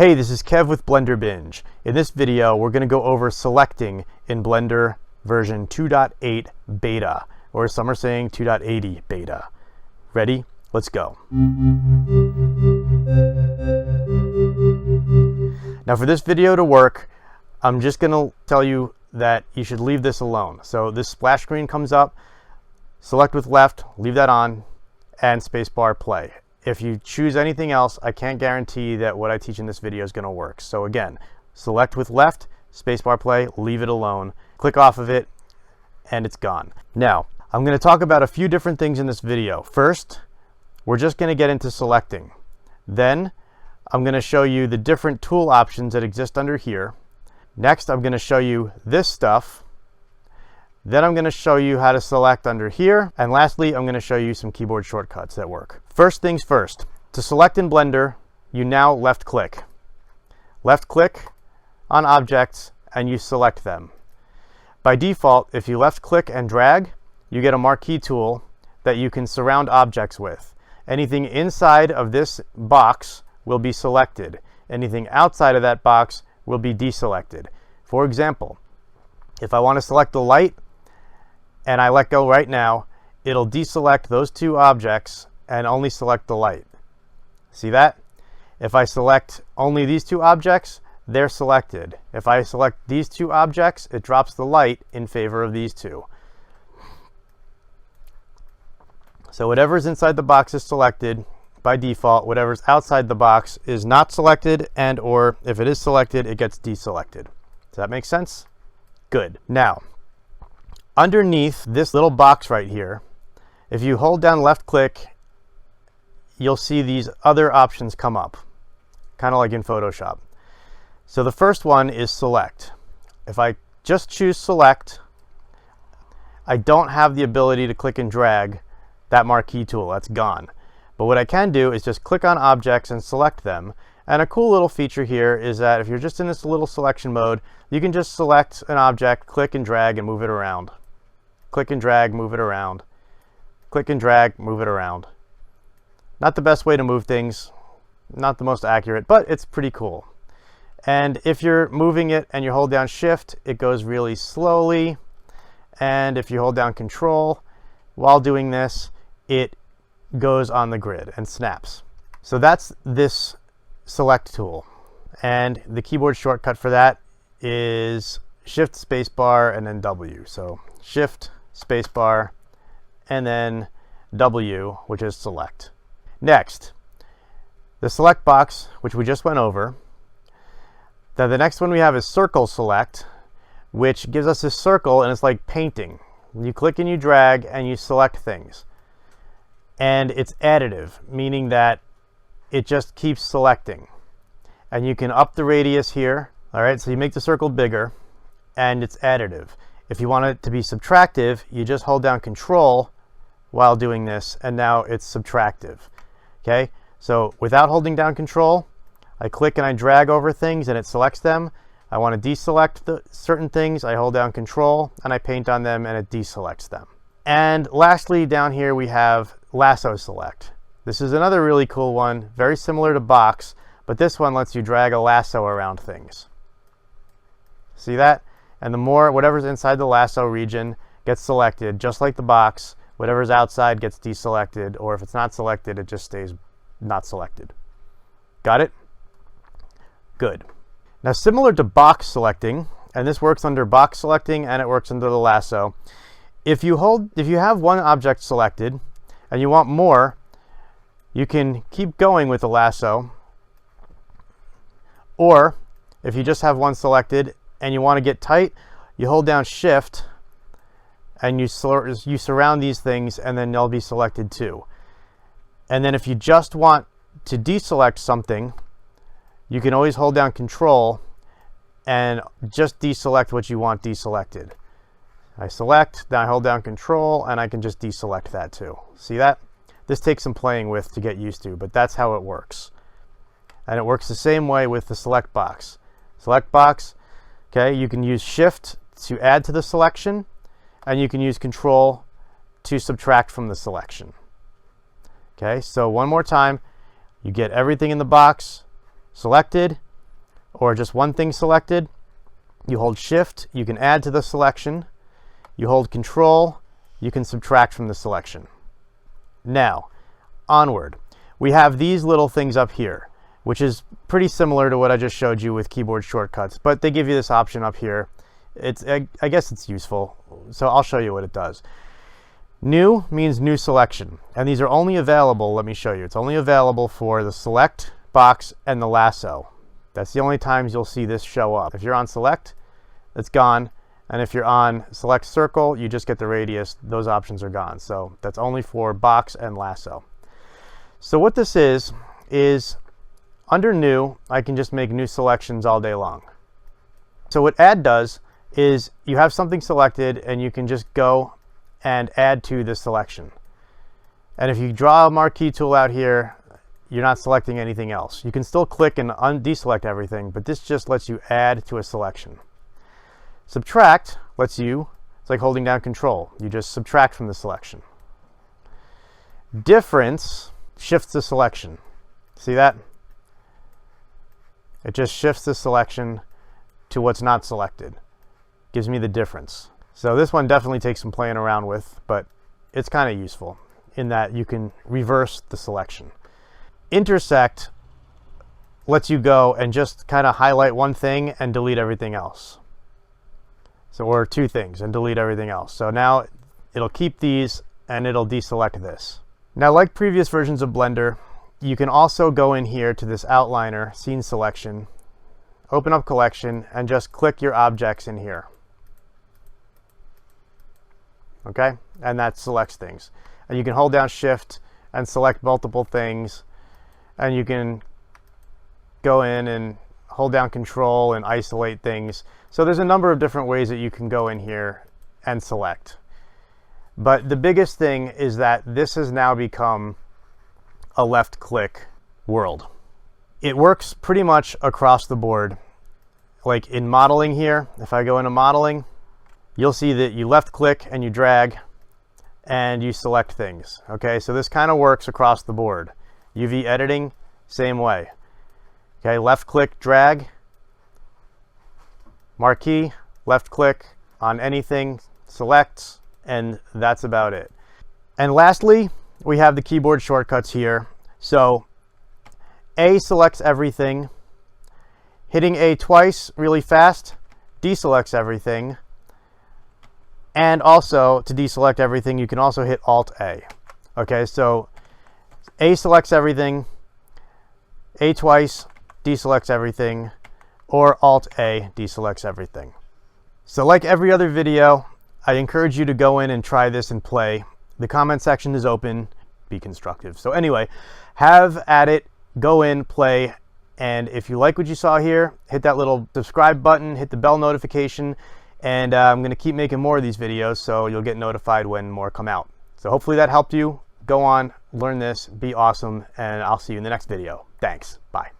Hey, this is Kev with Blender Binge. In this video, we're going to go over selecting in Blender version 2.8 beta, or some are saying 2.80 beta. Ready? Let's go. Now for this video to work, I'm just going to tell you that you should leave this alone. So this splash screen comes up, select with left, leave that on, and spacebar play. If you choose anything else, I can't guarantee that what I teach in this video is going to work. So again, select with left, spacebar play, leave it alone, click off of it, and it's gone. Now, I'm going to talk about a few different things in this video. First, we're just going to get into selecting. Then, I'm going to show you the different tool options that exist under here. Next, I'm going to show you this stuff. Then I'm going to show you how to select under here. And lastly, I'm going to show you some keyboard shortcuts that work. First things first, to select in Blender, you now left click. Left click on objects and you select them. By default, if you left click and drag, you get a Marquee Tool that you can surround objects with. Anything inside of this box will be selected. Anything outside of that box will be deselected. For example, if I want to select the light, and I let go right now, it'll deselect those two objects and only select the light. See that? If I select only these two objects, they're selected. If I select these two objects, it drops the light in favor of these two. So whatever's inside the box is selected by default. Whatever's outside the box is not selected, and or if it is selected, it gets deselected. Does that make sense? Good. Now, underneath this little box right here, if you hold down left click, you'll see these other options come up, kind of like in Photoshop. So the first one is select. If I just choose select, I don't have the ability to click and drag that Marquee Tool. That's gone. But what I can do is just click on objects and select them. And a cool little feature here is that if you're just in this little selection mode, you can just select an object, click and drag, and move it around. Click and drag, move it around. Click and drag, move it around. Not the best way to move things, not the most accurate, but it's pretty cool. And if you're moving it and you hold down shift, it goes really slowly. And if you hold down control while doing this, it goes on the grid and snaps. So that's this select tool. And the keyboard shortcut for that is shift spacebar and then W. So shift spacebar and then W, which is select. Next, the select box, which we just went over. Then the next one we have is circle select, which gives us this circle, and it's like painting. You click and you drag and you select things. And it's additive, meaning that it just keeps selecting. And you can up the radius here. All right, so you make the circle bigger and it's additive. If you want it to be subtractive, you just hold down control while doing this, and now it's subtractive. Okay, so without holding down control, I click and I drag over things and it selects them. I want to deselect certain things, I hold down control and I paint on them and it deselects them. And lastly, down here we have lasso select. This is another really cool one, very similar to box, but this one lets you drag a lasso around things. See that? And the more, whatever's inside the lasso region gets selected, just like the box. Whatever's outside gets deselected, or if it's not selected, it just stays not selected. Got it? Good. Now, similar to box selecting, and this works under box selecting and it works under the lasso. If you have one object selected and you want more, you can keep going with the lasso. Or if you just have one selected and you want to get tight, you hold down shift and you surround these things, and then they'll be selected too. And then if you just want to deselect something, you can always hold down control and just deselect what you want deselected. I select, then I hold down control, and I can just deselect that too. See that? This takes some playing with to get used to, but that's how it works. And it works the same way with the select box. Select box, okay, you can use shift to add to the selection, and you can use control to subtract from the selection. Okay, so one more time, you get everything in the box selected, or just one thing selected, you hold Shift, you can add to the selection. You hold Control, you can subtract from the selection. Now, onward. We have these little things up here, which is pretty similar to what I just showed you with keyboard shortcuts, but they give you this option up here. I guess it's useful, so I'll show you what it does. New means new selection, and these are only available, let me show you, it's only available for the select box and the lasso. That's the only times you'll see this show up. If you're on select, it's gone, and if you're on select circle, you just get the radius. Those options are gone, so that's only for box and lasso. So what this is under new, I can just make new selections all day long. So what add does is you have something selected and you can just go and add to the selection. And if you draw a Marquee Tool out here, you're not selecting anything else. You can still click and deselect everything, but this just lets you add to a selection. Subtract lets you, it's like holding down Control. You just subtract from the selection. Difference shifts the selection. See that? It just shifts the selection to what's not selected. Gives me the difference. So this one definitely takes some playing around with, but it's kind of useful in that you can reverse the selection. Intersect lets you go and just kind of highlight one thing and delete everything else. So, or two things and delete everything else. So now it'll keep these and it'll deselect this. Now, like previous versions of Blender, you can also go in here to this outliner, scene selection, open up collection, and just click your objects in here. Okay, and that selects things. And you can hold down Shift and select multiple things, and you can go in and hold down Control and isolate things. So there's a number of different ways that you can go in here and select. But the biggest thing is that this has now become a left click world. It works pretty much across the board. Like in modeling here, if I go into modeling, you'll see that you left click and you drag and you select things. Okay, so this kind of works across the board. UV editing, same way. Okay, left click, drag, marquee, left click on anything, select, and that's about it. And lastly, we have the keyboard shortcuts here. So A selects everything. Hitting A twice really fast deselects everything. And also, to deselect everything, you can also hit Alt A. Okay, so A selects everything, A twice deselects everything, or Alt A deselects everything. So like every other video, I encourage you to go in and try this and play. The comment section is open. Be constructive. So anyway, have at it, go in, play, and if you like what you saw here, hit that little subscribe button, hit the bell notification, and I'm going to keep making more of these videos so you'll get notified when more come out. So hopefully that helped you. Go on, learn this, be awesome, and I'll see you in the next video. Thanks. Bye.